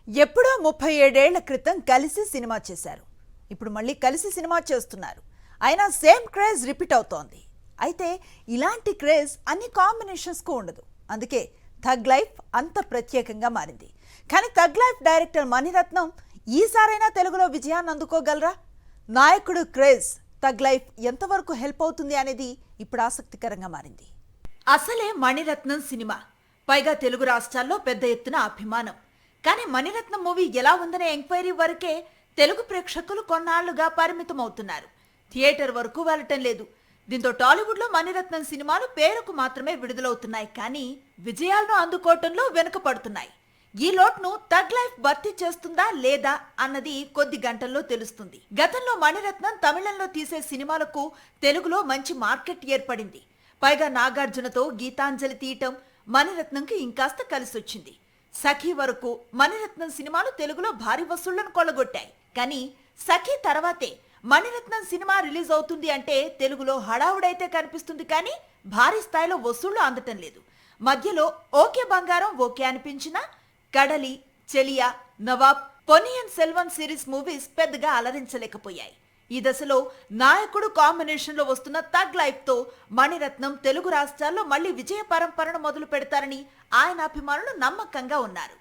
ఎప్పుడో 37 ఏళ్ల క్రితం కలిసి సినిమా చేశారు. ఇప్పుడు మళ్ళీ కలిసి సినిమా చేస్తున్నారు. అయినా సేమ్ క్రేజ్ రిపీట్ అవుతోంది. అయితే ఇలాంటి క్రేజ్ అన్ని కాంబినేషన్స్ కు ఉండదు. అందుకే థగ్ లైఫ్ అంత ప్రత్యేకంగా మారింది. కానీ థగ్ లైఫ్ డైరెక్టర్ మణిరత్నం ఈసారైనా తెలుగులో విజయాన్ని అందుకోగలరా? నాయకుడు క్రేజ్ థగ్ లైఫ్ ఎంతవరకు హెల్ప్ అవుతుంది అనేది ఇప్పుడు ఆసక్తికరంగా మారింది. అసలే మణిరత్నం సినిమా, పైగా తెలుగు రాష్ట్రాల్లో పెద్ద ఎత్తున అభిమానం. కానీ మణిరత్నం మూవీ ఎలా ఉందనే ఎంక్వైరీ వరకే తెలుగు ప్రేక్షకులు కొన్నాళ్లుగా పరిమితమవుతున్నారు. థియేటర్ వరకు వెళ్లటం లేదు. దీంతో టాలీవుడ్లో మణిరత్నం సినిమాలు పేరుకు మాత్రమే విడుదలవుతున్నాయి, కానీ విజయాలను అందుకోవటంలో వెనుకపడుతున్నాయి. ఈ లోటును థగ్ లైఫ్ భర్తీ చేస్తుందా లేదా అన్నది కొద్ది గంటల్లో తెలుస్తుంది. గతంలో మణిరత్నం తమిళంలో తీసే సినిమాలకు తెలుగులో మంచి మార్కెట్ ఏర్పడింది. పైగా నాగార్జునతో గీతాంజలి తీయటం మణిరత్నంకి ఇంకాస్త కలిసొచ్చింది. సఖీ వరకు మణిరత్నం సినిమాలు తెలుగులో భారీ వసూళ్లను కొల్లగొట్టాయి. కానీ సఖీ తర్వాతే మణిరత్నం సినిమా రిలీజ్ అవుతుంది అంటే తెలుగులో హడావుడైతే కనిపిస్తుంది, కానీ భారీ స్థాయిలో వసూళ్లు అందటం లేదు. మధ్యలో ఓకే బంగారం ఓకే అనిపించిన కడలి, చెలియా, నవాబ్, పొన్నియిన్ సెల్వన్ సిరీస్ మూవీస్ పెద్దగా అలరించలేకపోయాయి. ఈ దశలో నాయకుడు కాంబినేషన్ లో వస్తున్న థగ్ లైఫ్ తో మణిరత్నం తెలుగు రాష్ట్రాల్లో మళ్లీ విజయ పరంపరను మొదలు పెడతారని ఆయన అభిమానులు నమ్మకంగా ఉన్నారు.